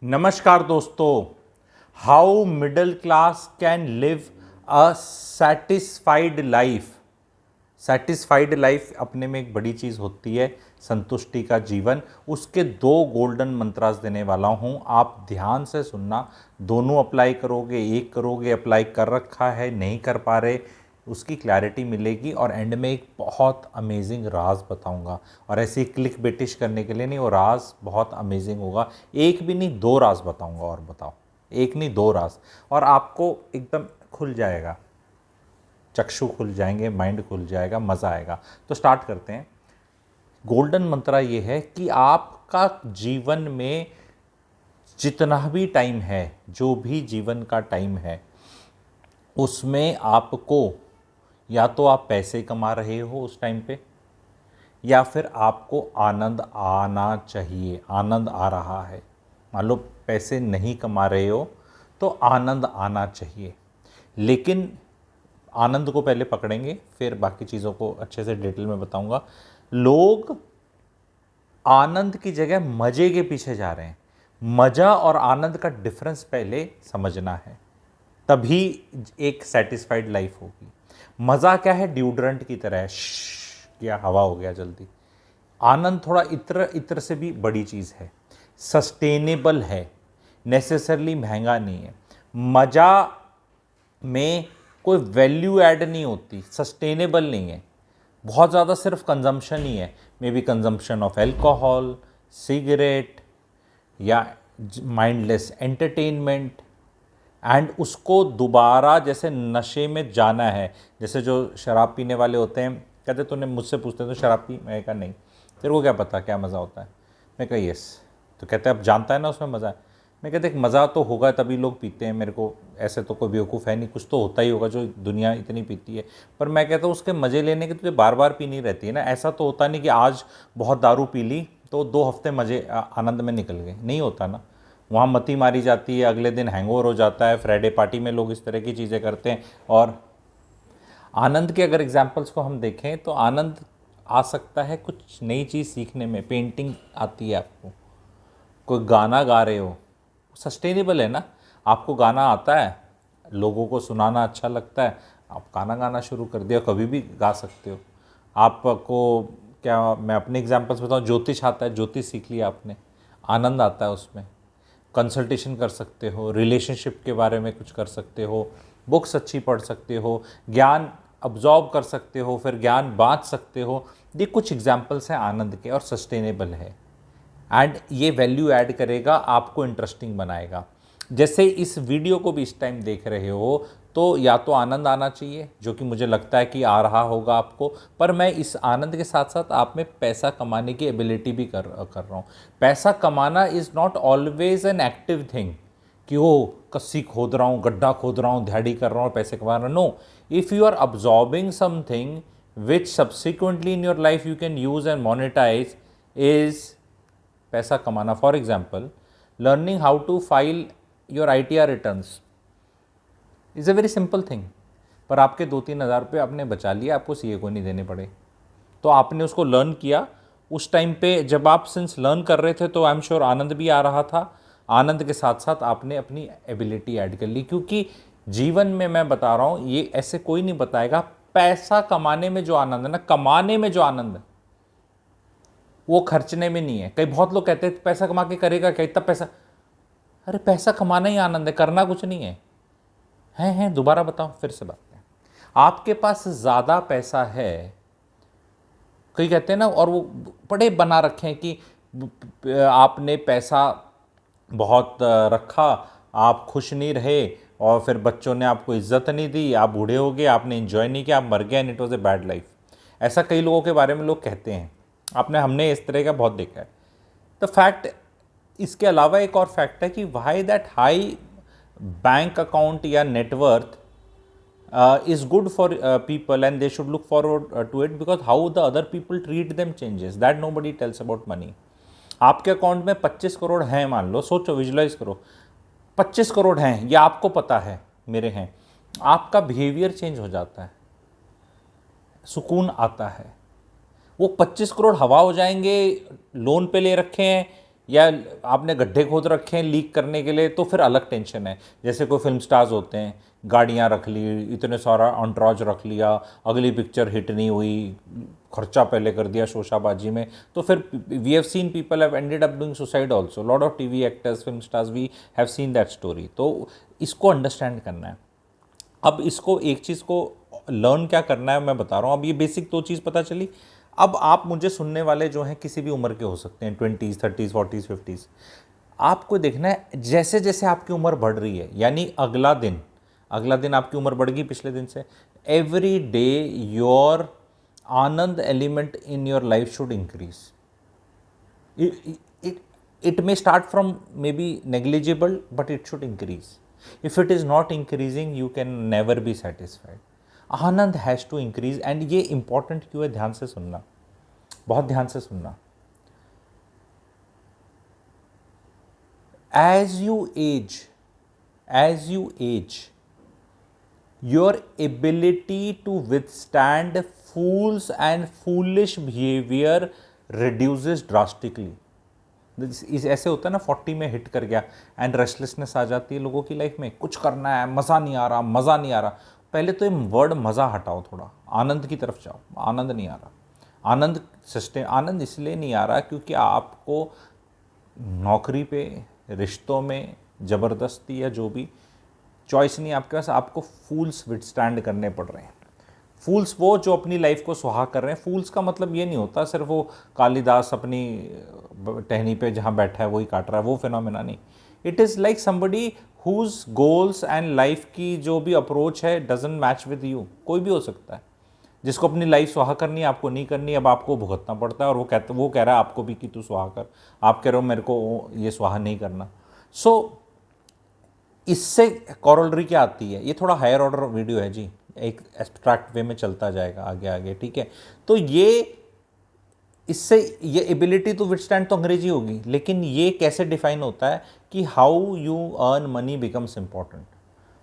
नमस्कार दोस्तों। How middle class can live a satisfied life. Satisfied life अपने में एक बड़ी चीज़ होती है, संतुष्टि का जीवन। उसके दो गोल्डन मंत्रास देने वाला हूँ, आप ध्यान से सुनना। दोनों अप्लाई करोगे, एक करोगे, अप्लाई कर रखा है, नहीं कर पा रहे, उसकी क्लैरिटी मिलेगी। और एंड में एक बहुत अमेजिंग राज बताऊंगा, और ऐसे क्लिक बेटिश करने के लिए नहीं, वो राज बहुत अमेजिंग होगा। एक भी नहीं, दो राज बताऊंगा। और बताओ, एक नहीं दो राज, और आपको एकदम खुल जाएगा, चक्षु खुल जाएंगे, माइंड खुल जाएगा, मज़ा आएगा। तो स्टार्ट करते हैं। गोल्डन मंत्रा ये है कि आपका जीवन में जितना भी टाइम है, जो भी जीवन का टाइम है, उसमें आपको या तो आप पैसे कमा रहे हो उस टाइम पे, या फिर आपको आनंद आना चाहिए। आनंद आ रहा है, मान लो पैसे नहीं कमा रहे हो तो आनंद आना चाहिए। लेकिन आनंद को पहले पकड़ेंगे, फिर बाकी चीज़ों को अच्छे से डिटेल में बताऊंगा। लोग आनंद की जगह मज़े के पीछे जा रहे हैं। मज़ा और आनंद का डिफरेंस पहले समझना है, तभी एक सेटिस्फाइड लाइफ होगी। मज़ा क्या है? ड्यूड्रेंट की तरह है, क्या हवा हो गया जल्दी। आनंद थोड़ा इत्र इत्र से भी बड़ी चीज़ है, सस्टेनेबल है, नेसेसरली महंगा नहीं है। मज़ा में कोई वैल्यू ऐड नहीं होती, सस्टेनेबल नहीं है, बहुत ज़्यादा सिर्फ कंजम्पशन ही है। May be consumption of alcohol, cigarette, या माइंडलेस एंटरटेनमेंट। एंड उसको दोबारा जैसे नशे में जाना है। जैसे जो शराब पीने वाले होते हैं, कहते तूने मुझसे पूछते तो शराब पी, मैं कहा नहीं, तेरे को क्या पता क्या मज़ा होता है। मैं कहा यस, तो कहते अब जानता है ना उसमें मज़ा है। मैं कहते मज़ा तो होगा तभी लोग पीते हैं, मेरे को ऐसे तो कोई बेवकूफ़ है नहीं, कुछ तो होता ही होगा जो दुनिया इतनी पीती है। पर मैं कहता हूँ उसके मज़े लेने के तुझे बार बार पीनी रहती है ना। ऐसा तो होता नहीं कि आज बहुत दारू पी ली तो 2 हफ्ते मज़े आनंद में निकल गए, नहीं होता ना। वहाँ मती मारी जाती है, अगले दिन हैंगओवर हो जाता है, फ्राइडे पार्टी में लोग इस तरह की चीज़ें करते हैं। और आनंद के अगर एग्जाम्पल्स को हम देखें तो आनंद आ सकता है कुछ नई चीज़ सीखने में। पेंटिंग आती है आपको, कोई गाना गा रहे हो, सस्टेनेबल है ना। आपको गाना आता है, लोगों को सुनाना अच्छा लगता है, आप गाना गाना शुरू कर दिया, कभी भी गा सकते हो। आपको क्या, मैं अपने एग्जांपल्स बताऊं, ज्योतिष आता है, ज्योतिष सीख लिया आपने, आनंद आता है उसमें। कंसल्टेशन कर सकते हो, रिलेशनशिप के बारे में कुछ कर सकते हो, बुक्स अच्छी पढ़ सकते हो, ज्ञान अब्जॉर्ब कर सकते हो, फिर ज्ञान बांट सकते हो। ये कुछ एग्जाम्पल्स हैं आनंद के, और सस्टेनेबल है। एंड ये वैल्यू ऐड करेगा, आपको इंटरेस्टिंग बनाएगा। जैसे इस वीडियो को भी इस टाइम देख रहे हो तो या तो आनंद आना चाहिए, जो कि मुझे लगता है कि आ रहा होगा आपको। पर मैं इस आनंद के साथ साथ आप में पैसा कमाने की एबिलिटी भी कर रहा हूँ। पैसा कमाना is not always an active thing, कि वो कस्सी खोद रहा हूँ, गड्ढा खोद रहा हूँ, दिहाड़ी कर रहा हूँ, पैसे कमा रहा हूँ। No, if you are absorbing something which subsequently in your life you can use and monetize, is पैसा कमाना। For example, learning how to file your ITR returns is a very simple thing. पर आपके 2-3 हज़ार रुपये आपने बचा लिया, आपको CA को नहीं देने पड़े, तो आपने उसको लर्न किया। उस टाइम पे जब आप सिंस लर्न कर रहे थे तो आई एम श्योर आनंद भी आ रहा था। आनंद के साथ साथ आपने अपनी एबिलिटी ऐड कर ली, क्योंकि जीवन में मैं बता रहा हूँ, ये ऐसे कोई नहीं बताएगा। पैसा कमाने में जो आनंद है ना, कमाने में जो आनंद है, वो खर्चने में नहीं है। कई बहुत लोग कहते हैं पैसा कमा के करेगा क्या, इतना पैसा। अरे पैसा कमाना ही आनंद है, करना कुछ नहीं है। हैं दोबारा बताओ, फिर से बात करें। आपके पास ज़्यादा पैसा है, कई कहते हैं ना, और वो बड़े बना रखे हैं कि आपने पैसा बहुत रखा, आप खुश नहीं रहे, और फिर बच्चों ने आपको इज्जत नहीं दी, आप बूढ़े हो गए, आपने इन्जॉय नहीं किया, आप मर गए, and it was a bad life. ऐसा कई लोगों के बारे में लोग कहते हैं। हमने इस तरह का बहुत देखा है। तो फैक्ट, इसके अलावा एक और फैक्ट है कि why that high bank account या net worth is good for people, and they should look forward to it, because how the other people treat them changes, that nobody tells about money. आपके account में 25 करोड़ हैं, मान लो, सोचो, visualise करो, 25 करोड़ हैं, ये आपको पता है मेरे हैं। आपका बिहेवियर चेंज हो जाता है, सुकून आता है। वो 25 करोड़ हवा हो जाएंगे, लोन पे ले रखे हैं, या आपने गड्ढे खोद रखे हैं लीक करने के लिए, तो फिर अलग टेंशन है। जैसे कोई फिल्म स्टार्स होते हैं, गाड़ियाँ रख ली, इतने सारा एंटोurage रख लिया, अगली पिक्चर हिट नहीं हुई, खर्चा पहले कर दिया शोशाबाजी में, तो फिर we have seen people have ended up doing suicide also, lot of TV actors, film stars, we have seen that story. तो इसको अंडरस्टैंड करना है। अब इसको एक चीज़ को लर्न क्या करना है मैं बता रहा हूँ। अब ये बेसिक दो चीज़ पता चली। अब आप मुझे सुनने वाले जो हैं किसी भी उम्र के हो सकते हैं, 20s 30s 40s 50s। आपको देखना है जैसे जैसे आपकी उम्र बढ़ रही है, यानी अगला दिन आपकी उम्र बढ़ गई पिछले दिन से, every day your Anand element in your life should increase. it may start from maybe negligible, but it should increase. If it is not increasing, you can never be satisfied. आनंद हैज़ टू इंक्रीज। एंड ये important क्यों है, ध्यान से सुनना, बहुत ध्यान से सुनना। as you age your ability to withstand fools and foolish behavior reduces drastically। इस ऐसे होता है ना, 40 में हिट कर गया एंड रेस्टलेसनेस आ जाती है लोगों की लाइफ में, कुछ करना है, मज़ा नहीं आ रहा, मज़ा नहीं आ रहा। पहले तो ये वर्ड मज़ा हटाओ, थोड़ा आनंद की तरफ जाओ। आनंद नहीं आ रहा, आनंद इसलिए नहीं आ रहा क्योंकि आपको नौकरी पे, रिश्तों में ज़बरदस्ती या जो भी चॉइस नहीं आपके पास, आपको फूल्स विथस्टैंड करने पड़ रहे हैं। फूल्स वो जो अपनी लाइफ को सुहा कर रहे हैं। फूल्स का मतलब ये नहीं होता सिर्फ वो कालिदास अपनी टहनी पे जहाँ बैठा है वही काट रहा है, वो फिनोमेना नहीं। It is like somebody whose goals and life की जो भी अप्रोच है डजंट मैच विद यू। कोई भी हो सकता है जिसको अपनी लाइफ सुहा करनी है, आपको नहीं करनी, अब आपको भुगतना पड़ता है, और वो कह रहा है आपको भी कि तू सुहा कर, आप कह रहे हो मेरे को ये सुहा नहीं करना। सो इससे कॉरलरी क्या आती है, ये थोड़ा हायर ऑर्डर वीडियो है जी, एक एब्स्ट्रैक्ट वे में चलता जाएगा आगे आगे, ठीक है। तो इससे ये एबिलिटी टू विथस्टैंड तो अंग्रेजी होगी, लेकिन ये कैसे डिफाइन होता है कि how you earn money becomes important.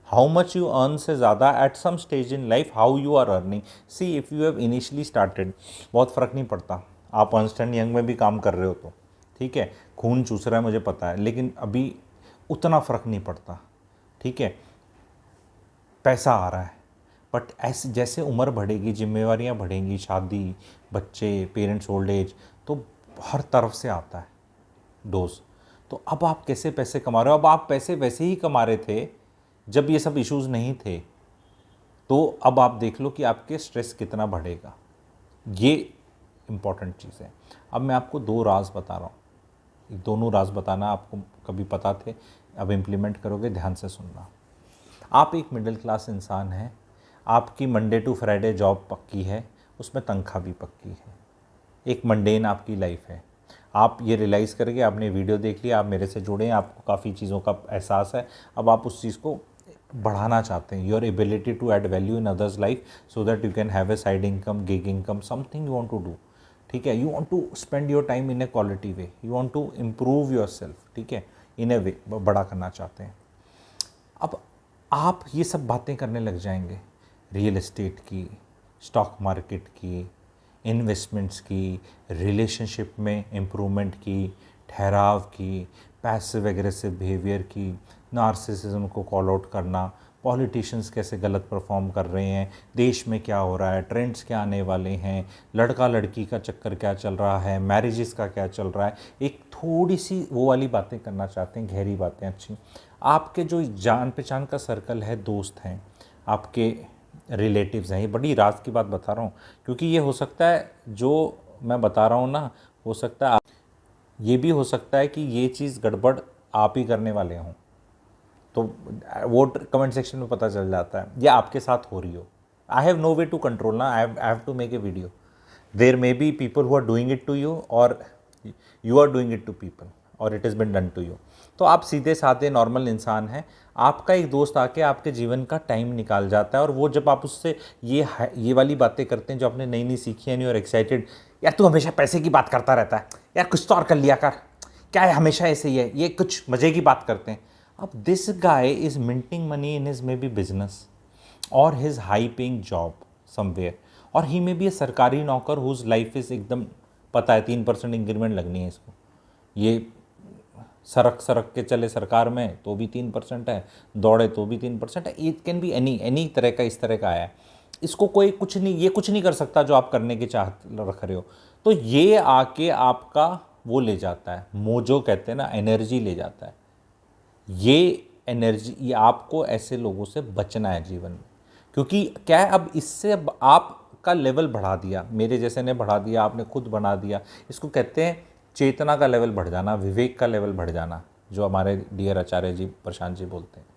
How much you earn से ज़्यादा at some stage in life how you are earning. See if you have initially started, बहुत फ़र्क नहीं पड़ता, आप अर्नस्ट एंड यंग में भी काम कर रहे हो तो ठीक है, खून चूस रहा है मुझे पता है, लेकिन अभी उतना फ़र्क नहीं पड़ता, ठीक है, पैसा आ रहा है। बट ऐसे जैसे उम्र बढ़ेगी, जिम्मेवारियां बढ़ेंगी, शादी, बच्चे, पेरेंट्स, ओल्ड एज, तो हर तरफ से आता है डोज। तो अब आप कैसे पैसे कमा रहे हो? अब आप पैसे वैसे ही कमा रहे थे जब ये सब इश्यूज़ नहीं थे, तो अब आप देख लो कि आपके स्ट्रेस कितना बढ़ेगा। ये इम्पॉर्टेंट चीज़ है। अब मैं आपको दो राज बता रहा हूँ, दोनों राज बताना आपको कभी पता थे, अब इम्प्लीमेंट करोगे, ध्यान से सुनना। आप एक मिडिल क्लास इंसान हैं, आपकी मंडे टू फ्राइडे जॉब पक्की है, उसमें तनख्वाह भी पक्की है, एक मंडेन आपकी लाइफ है। आप ये रियलाइज़ करके आपने वीडियो देख लिया, आप मेरे से जुड़े हैं, आपको काफ़ी चीज़ों का एहसास है, अब आप उस चीज़ को बढ़ाना चाहते हैं। Your ability to add value in others life so that you can have a side income, gig income, something you want to do, ठीक है। You want to spend your time in a quality way, you want to improve yourself, ठीक है, इन ए वे, बड़ा करना चाहते हैं। अब आप ये सब बातें करने लग जाएंगे, रियल एस्टेट की, स्टॉक मार्केट की, इन्वेस्टमेंट्स की, रिलेशनशिप में इम्प्रूवमेंट की, ठहराव की, पैसिव एग्रेसिव बिहेवियर की, नार्सिसिज्म को कॉल आउट करना, पॉलिटिशियंस कैसे गलत परफॉर्म कर रहे हैं, देश में क्या हो रहा है, ट्रेंड्स क्या आने वाले हैं, लड़का लड़की का चक्कर क्या चल रहा है, मैरिजेस का क्या चल रहा है, एक थोड़ी सी वो वाली बातें करना चाहते हैं, गहरी बातें अच्छी। आपके जो जान पहचान का सर्कल है, दोस्त हैं, आपके रिलेटिव्स हैं, ये बड़ी राज की बात बता रहा हूँ, क्योंकि ये हो सकता है जो मैं बता रहा हूँ ना, हो सकता है ये भी हो सकता है कि ये चीज़ गड़बड़ आप ही करने वाले हों, तो वो कमेंट सेक्शन में पता चल जाता है, या आपके साथ हो रही हो। I have no way to control ना, I have to make a video. There may be people who are doing it to you, और you are doing it to people, और it is been done to you. तो आप सीधे साधे normal इंसान हैं, आपका एक दोस्त आके आपके जीवन का टाइम निकाल जाता है, और वो जब आप उससे ये वाली बातें करते हैं जो आपने नई नई सीखी है, नहीं, और एक्साइटेड, यार तू हमेशा पैसे की बात करता रहता है, यार कुछ तो और कर लिया कर, क्या है हमेशा ऐसे ही है, ये कुछ मज़े की बात करते हैं। अब this guy is minting money in his may be business और his high paying job somewhere, और ही मे बी ए सरकारी नौकर हुज लाइफ इज़ एकदम पता है 3% इंक्रीमेंट लगनी है इसको, ये सरक सरक के चले सरकार में तो भी 3% है, दौड़े तो भी 3% है। It can be any any तरह का, इस तरह का आया है। इसको कोई कुछ नहीं, ये कुछ नहीं कर सकता जो आप करने की चाहत रख रहे हो। तो ये आके आपका वो ले जाता है, मोजो कहते हैं ना, एनर्जी ले जाता है। ये एनर्जी, ये आपको ऐसे लोगों से बचना है जीवन में, क्योंकि क्या है, अब इससे अब आपका लेवल बढ़ा दिया, मेरे जैसे ने बढ़ा दिया, आपने खुद बढ़ा दिया। इसको कहते हैं चेतना का लेवल बढ़ जाना, विवेक का लेवल बढ़ जाना, जो हमारे डियर आचार्य जी, प्रशांत जी बोलते हैं।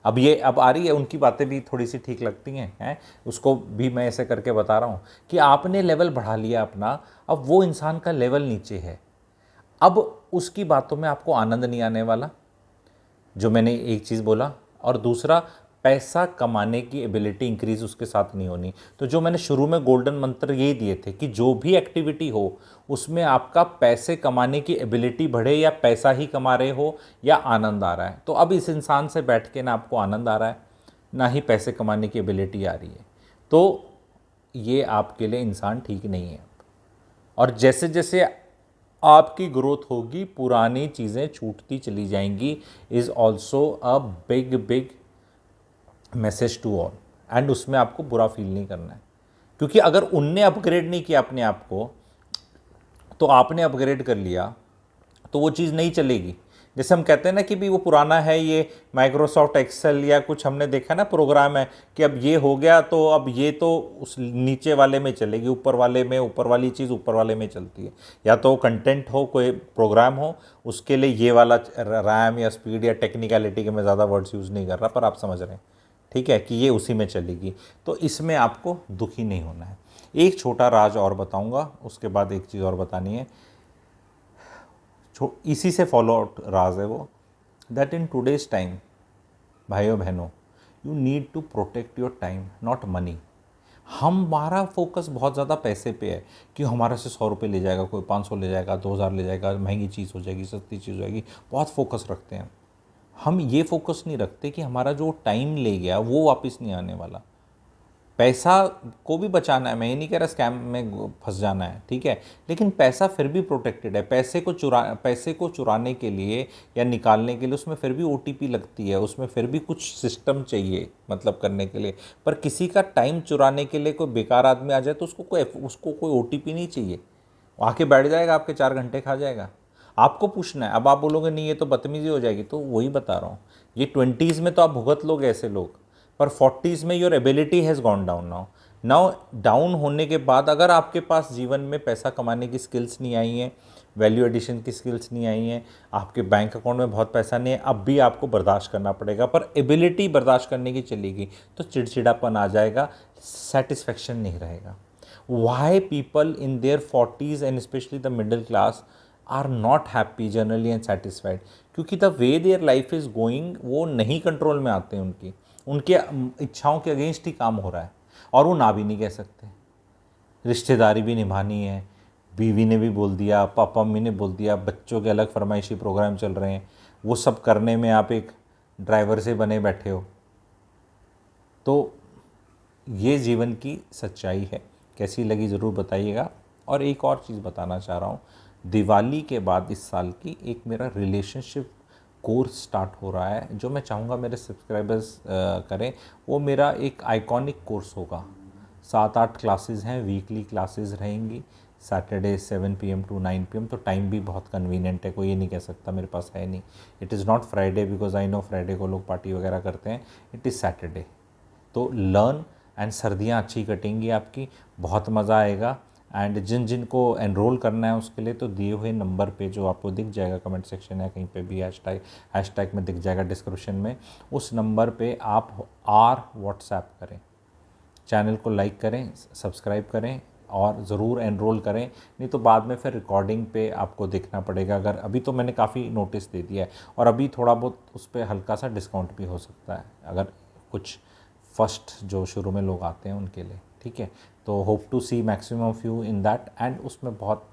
अब ये अब आ रही है, उनकी बातें भी थोड़ी सी ठीक लगती हैं, उसको भी मैं ऐसे करके बता रहा हूँ कि आपने लेवल बढ़ा लिया अपना, अब वो इंसान का लेवल नीचे है, अब उसकी बातों में आपको आनंद नहीं आने वाला, जो मैंने एक चीज़ बोला। और दूसरा, पैसा कमाने की एबिलिटी इंक्रीज उसके साथ नहीं होनी। तो जो मैंने शुरू में गोल्डन मंत्र यही दिए थे कि जो भी एक्टिविटी हो उसमें आपका पैसे कमाने की एबिलिटी बढ़े, या पैसा ही कमा रहे हो या आनंद आ रहा है। तो अब इस इंसान से बैठ के ना आपको आनंद आ रहा है, ना ही पैसे कमाने की एबिलिटी आ रही है, तो ये आपके लिए इंसान ठीक नहीं है। और जैसे जैसे आपकी ग्रोथ होगी, पुरानी चीज़ें छूटती चली जाएंगी, is also a big big message to all. And उसमें आपको बुरा फील नहीं करना है, क्योंकि अगर उनने अपग्रेड नहीं किया अपने आप को, तो आपने अपग्रेड कर लिया, तो वो चीज़ नहीं चलेगी। जैसे हम कहते हैं ना कि भी वो पुराना है, ये माइक्रोसॉफ्ट एक्सेल या कुछ हमने देखा ना प्रोग्राम है, कि अब ये हो गया तो अब ये तो उस नीचे वाले में चलेगी, ऊपर वाले में, ऊपर वाली चीज़ ऊपर वाले में चलती है। या तो कंटेंट हो, कोई प्रोग्राम हो, उसके लिए ये वाला रैम या स्पीड या टेक्निकलिटी के मैं ज़्यादा वर्ड्स यूज़ नहीं कर रहा, पर आप समझ रहे हैं, ठीक है, कि ये उसी में चलेगी। तो इसमें आपको दुखी नहीं होना है। एक छोटा राज और बताऊंगा, उसके बाद एक चीज़ और बतानी है, इसी से फॉलो आउट राज है वो, दैट इन टूडेज टाइम, भाइयों बहनों, you need to protect your time, not money. हमारा फोकस बहुत ज़्यादा पैसे पे है, कि हमारा से 100 रुपये ले जाएगा, कोई 500 ले जाएगा, 2000 ले जाएगा, महंगी चीज़ हो जाएगी, सस्ती चीज़ हो जाएगी, बहुत फोकस रखते हैं। हम ये फोकस नहीं रखते कि हमारा जो टाइम ले गया वो वापस नहीं आने वाला। पैसा को भी बचाना है, मैं ये नहीं कह रहा स्कैम में फंस जाना है, ठीक है, लेकिन पैसा फिर भी प्रोटेक्टेड है। पैसे को चुराने के लिए या निकालने के लिए उसमें फिर भी ओटीपी लगती है, उसमें फिर भी कुछ सिस्टम चाहिए मतलब करने के लिए। पर किसी का टाइम चुराने के लिए कोई बेकार आदमी आ जाए तो उसको कोई ओटीपी नहीं चाहिए, आके बैठ जाएगा, आपके 4 घंटे खा जाएगा। आपको पूछना है, अब आप बोलोगे नहीं ये तो बदतमीजी हो जाएगी, तो वही बता रहा हूँ, ये 20s में तो आप भुगत लोगे ऐसे लोग, पर 40s में your ability has gone down now down होने के बाद अगर आपके पास जीवन में पैसा कमाने की स्किल्स नहीं आई हैं, वैल्यू एडिशन की स्किल्स नहीं आई हैं, आपके बैंक अकाउंट में बहुत पैसा नहीं है, अब भी आपको बर्दाश्त करना पड़ेगा, पर एबिलिटी बर्दाश्त करने की चलेगी, तो चिड़चिड़ापन आ जाएगा, सेटिस्फेक्शन नहीं रहेगा। Why people in their 40s and specially the middle class are not happy generally and satisfied, क्योंकि the way their life is going वो नहीं कंट्रोल में आते हैं, उनके इच्छाओं के अगेंस्ट ही काम हो रहा है, और वो ना भी नहीं कह सकते, रिश्तेदारी भी निभानी है, बीवी ने भी बोल दिया, पापा मम्मी ने बोल दिया, बच्चों के अलग फरमाइशी प्रोग्राम चल रहे हैं, वो सब करने में आप एक ड्राइवर से बने बैठे हो। तो ये जीवन की सच्चाई है। कैसी लगी ज़रूर बताइएगा। और एक और चीज़ बताना चाह रहा हूँ, दिवाली के बाद इस साल की एक मेरा रिलेशनशिप कोर्स स्टार्ट हो रहा है, जो मैं चाहूँगा मेरे सब्सक्राइबर्स करें। वो मेरा एक आइकॉनिक कोर्स होगा, 7-8 क्लासेस हैं, वीकली क्लासेस रहेंगी, सैटरडे 7 PM to 9 PM। तो टाइम भी बहुत कन्वीनियंट है, कोई ये नहीं कह सकता मेरे पास है नहीं। It is not Friday, because I know Friday को लोग पार्टी वगैरह करते हैं, इट इज़ सैटरडे। तो लर्न, एंड सर्दियाँ अच्छी कटेंगी आपकी, बहुत मज़ा आएगा। एंड जिन जिन को एनरोल करना है उसके लिए तो दिए हुए नंबर पे जो आपको दिख जाएगा कमेंट सेक्शन या कहीं पे भी हैशटैग में दिख जाएगा डिस्क्रिप्शन में, उस नंबर पे आप व्हाट्सएप करें, चैनल को लाइक करें, सब्सक्राइब करें और ज़रूर एनरोल करें, नहीं तो बाद में फिर रिकॉर्डिंग पे आपको देखना पड़ेगा। अगर अभी तो मैंने काफ़ी नोटिस दे दिया है, और अभी थोड़ा बहुत उस पर हल्का सा डिस्काउंट भी हो सकता है अगर कुछ फर्स्ट जो शुरू में लोग आते हैं उनके लिए, ठीक है। तो hope to see maximum of you in that, and उसमें बहुत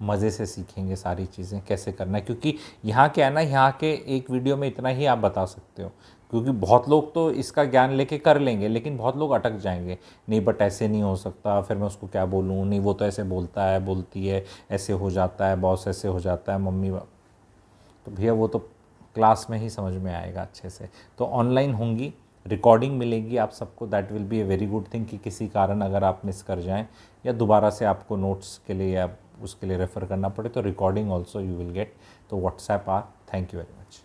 मज़े से सीखेंगे सारी चीज़ें कैसे करना है, क्योंकि यहाँ क्या है ना, यहाँ के एक वीडियो में इतना ही आप बता सकते हो, क्योंकि बहुत लोग तो इसका ज्ञान लेके कर लेंगे, लेकिन बहुत लोग अटक जाएंगे, नहीं बट ऐसे नहीं हो सकता, फिर मैं उसको क्या बोलूँ, नहीं वो तो ऐसे बोलता है, बोलती है, ऐसे हो जाता है, बॉस ऐसे हो जाता है, मम्मी। तो भैया वो तो क्लास में ही समझ में आएगा अच्छे से। तो ऑनलाइन होंगी, रिकॉर्डिंग मिलेगी आप सबको, that will be a very good thing कि किसी कारण अगर आप मिस कर जाएं या दोबारा से आपको नोट्स के लिए या उसके लिए रेफ़र करना पड़े तो recording also you will get. तो व्हाट्सएप आर, थैंक यू वेरी मच।